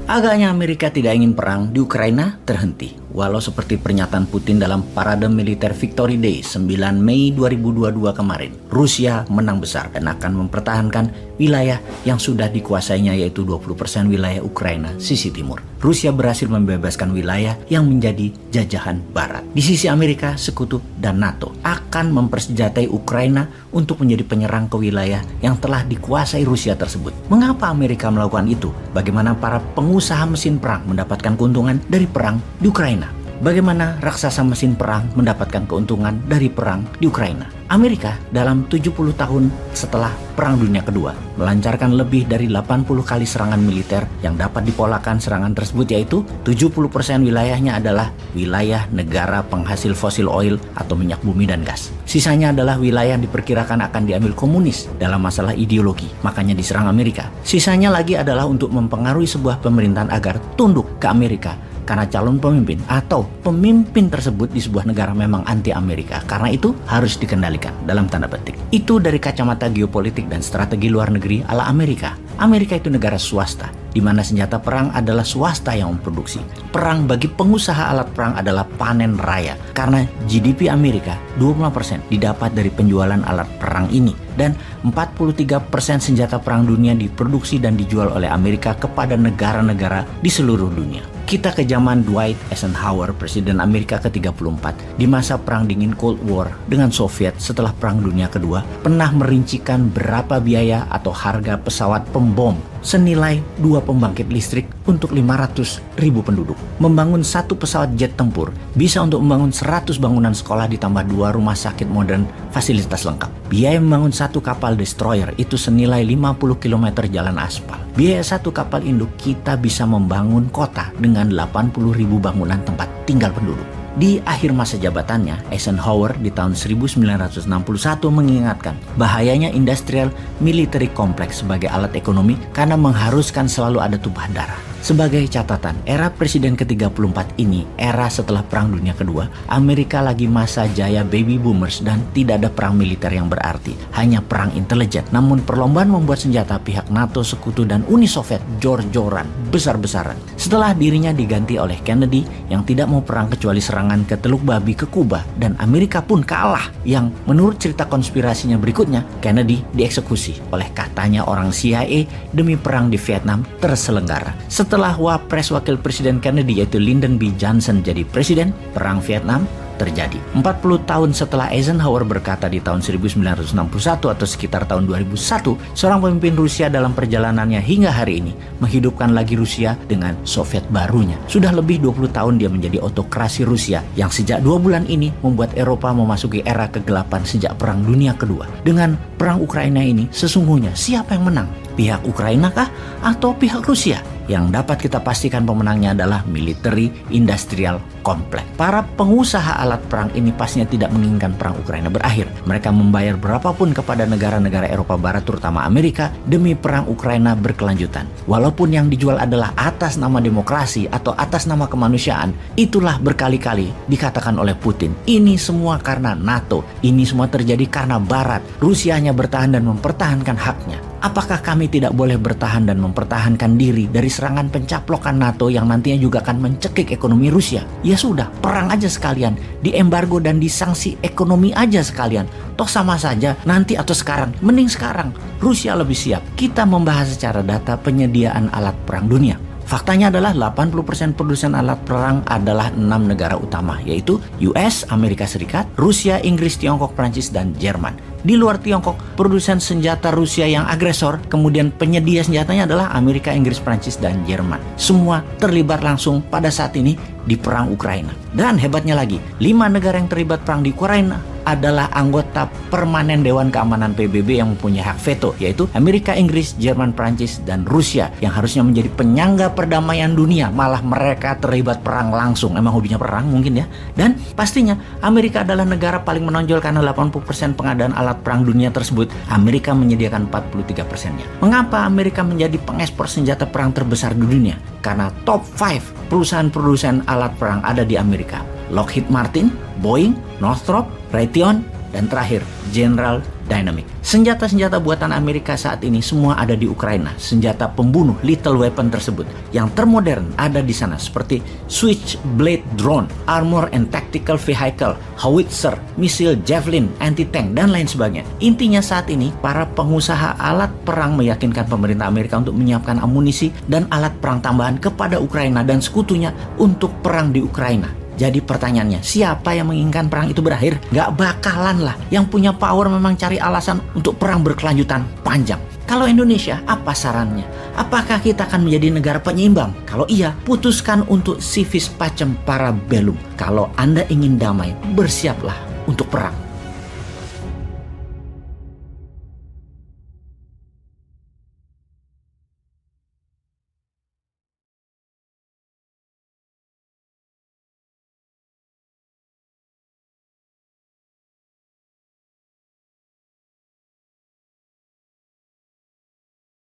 Agaknya Amerika tidak ingin perang di Ukraina terhenti. Walau seperti pernyataan Putin dalam parade militer Victory Day 9 Mei 2022 kemarin, Rusia menang besar dan akan mempertahankan wilayah yang sudah dikuasainya, yaitu 20% wilayah Ukraina sisi timur. Rusia berhasil membebaskan wilayah yang menjadi jajahan Barat. Di sisi Amerika, sekutu, dan NATO akan mempersenjatai Ukraina untuk menjadi penyerang ke wilayah yang telah dikuasai Rusia tersebut. Mengapa Amerika melakukan itu? Bagaimana para pengusaha mesin perang mendapatkan keuntungan dari perang di Ukraina? Bagaimana raksasa mesin perang mendapatkan keuntungan dari perang di Ukraina? Amerika dalam 70 tahun setelah Perang Dunia Kedua melancarkan lebih dari 80 kali serangan militer yang dapat dipolakan serangan tersebut, yaitu 70% wilayahnya adalah wilayah negara penghasil fosil oil atau minyak bumi dan gas. Sisanya adalah wilayah yang diperkirakan akan diambil komunis dalam masalah ideologi, makanya diserang Amerika. Sisanya lagi adalah untuk mempengaruhi sebuah pemerintahan agar tunduk ke Amerika karena calon pemimpin atau pemimpin tersebut di sebuah negara memang anti Amerika. Karena itu harus dikendalikan dalam tanda petik. Itu dari kacamata geopolitik dan strategi luar negeri ala Amerika. Amerika itu negara swasta, di mana senjata perang adalah swasta yang memproduksi. Perang bagi pengusaha alat perang adalah panen raya, karena GDP Amerika 20% didapat dari penjualan alat perang ini, dan 43% senjata perang dunia diproduksi dan dijual oleh Amerika kepada negara-negara di seluruh dunia. Kita ke zaman Dwight Eisenhower, Presiden Amerika ke-34, di masa Perang Dingin Cold War dengan Soviet setelah Perang Dunia Kedua, pernah merincikan berapa biaya atau harga pesawat pembom senilai 2 pembangkit listrik untuk 500.000 penduduk. Membangun satu pesawat jet tempur bisa untuk membangun 100 bangunan sekolah ditambah 2 rumah sakit modern fasilitas lengkap. Biaya membangun satu kapal destroyer itu senilai 50 km jalan aspal. Biaya satu kapal induk kita bisa membangun kota dengan 80.000 bangunan tempat tinggal penduduk. Di akhir masa jabatannya, Eisenhower di tahun 1961 mengingatkan bahayanya industrial military complex sebagai alat ekonomi karena mengharuskan selalu ada tumpah darah. Sebagai catatan, era Presiden ke-34 ini, era setelah Perang Dunia Kedua, Amerika lagi masa jaya baby boomers dan tidak ada perang militer yang berarti, hanya perang intelijen. Namun perlombaan membuat senjata pihak NATO, Sekutu, dan Uni Soviet jor-joran, besar-besaran. Setelah dirinya diganti oleh Kennedy yang tidak mau perang kecuali serangan ke Teluk Babi ke Kuba, dan Amerika pun kalah, yang menurut cerita konspirasinya berikutnya, Kennedy dieksekusi oleh katanya orang CIA demi perang di Vietnam terselenggara. Setelah Wapres Wakil Presiden Kennedy yaitu Lyndon B. Johnson jadi presiden, perang Vietnam terjadi. 40 tahun setelah Eisenhower berkata di tahun 1961 atau sekitar tahun 2001, seorang pemimpin Rusia dalam perjalanannya hingga hari ini menghidupkan lagi Rusia dengan Soviet barunya. Sudah lebih 20 tahun dia menjadi autokrasi Rusia yang sejak 2 bulan ini membuat Eropa memasuki era kegelapan sejak Perang Dunia Kedua. Dengan perang Ukraina ini, sesungguhnya siapa yang menang? Pihak Ukraina kah atau pihak Rusia? Yang dapat kita pastikan pemenangnya adalah military industrial complex. Para pengusaha alat perang ini pastinya tidak menginginkan perang Ukraina berakhir. Mereka membayar berapapun kepada negara-negara Eropa Barat terutama Amerika demi perang Ukraina berkelanjutan. Walaupun yang dijual adalah atas nama demokrasi atau atas nama kemanusiaan, itulah berkali-kali dikatakan oleh Putin. Ini semua karena NATO. Ini semua terjadi karena Barat. Rusia hanya bertahan dan mempertahankan haknya. Apakah kami tidak boleh bertahan dan mempertahankan diri dari serangan pencaplokan NATO yang nantinya juga akan mencekik ekonomi Rusia? Ya sudah, perang aja sekalian, diembargo dan disanksi ekonomi aja sekalian. Toh sama saja, nanti atau sekarang, mending sekarang. Rusia lebih siap. Kita membahas secara data penyediaan alat perang dunia. Faktanya adalah 80% produsen alat perang adalah 6 negara utama, yaitu US, Amerika Serikat, Rusia, Inggris, Tiongkok, Prancis, dan Jerman. Di luar Tiongkok, produsen senjata Rusia yang agresor, kemudian penyedia senjatanya adalah Amerika, Inggris, Prancis, dan Jerman. Semua terlibat langsung pada saat ini di perang Ukraina. Dan hebatnya lagi, 5 negara yang terlibat perang di Ukraina adalah anggota permanen Dewan Keamanan PBB yang mempunyai hak veto, yaitu Amerika, Inggris, Jerman, Prancis, dan Rusia yang harusnya menjadi penyangga perdamaian dunia. Malah mereka terlibat perang langsung. Emang hobinya perang mungkin ya. Dan pastinya Amerika adalah negara paling menonjol karena 80% pengadaan alat perang dunia tersebut Amerika menyediakan 43%-nya. Mengapa Amerika menjadi pengekspor senjata perang terbesar di dunia? Karena top 5 perusahaan-perusahaan alat perang ada di Amerika. Lockheed Martin, Boeing, Northrop, Raytheon, dan terakhir General Dynamic. Senjata-senjata buatan Amerika saat ini semua ada di Ukraina. Senjata pembunuh lethal weapon tersebut. Yang termodern ada di sana seperti Switchblade drone, armor and tactical vehicle, howitzer, misil javelin, anti-tank, dan lain sebagainya. Intinya saat ini para pengusaha alat perang meyakinkan pemerintah Amerika untuk menyiapkan amunisi dan alat perang tambahan kepada Ukraina dan sekutunya untuk perang di Ukraina. Jadi pertanyaannya, siapa yang menginginkan perang itu berakhir? Gak bakalan lah. Yang punya power memang cari alasan untuk perang berkelanjutan panjang. Kalau Indonesia, apa sarannya? Apakah kita akan menjadi negara penyeimbang? Kalau iya, putuskan untuk civis pacem para bellum. Kalau Anda ingin damai, bersiaplah untuk perang.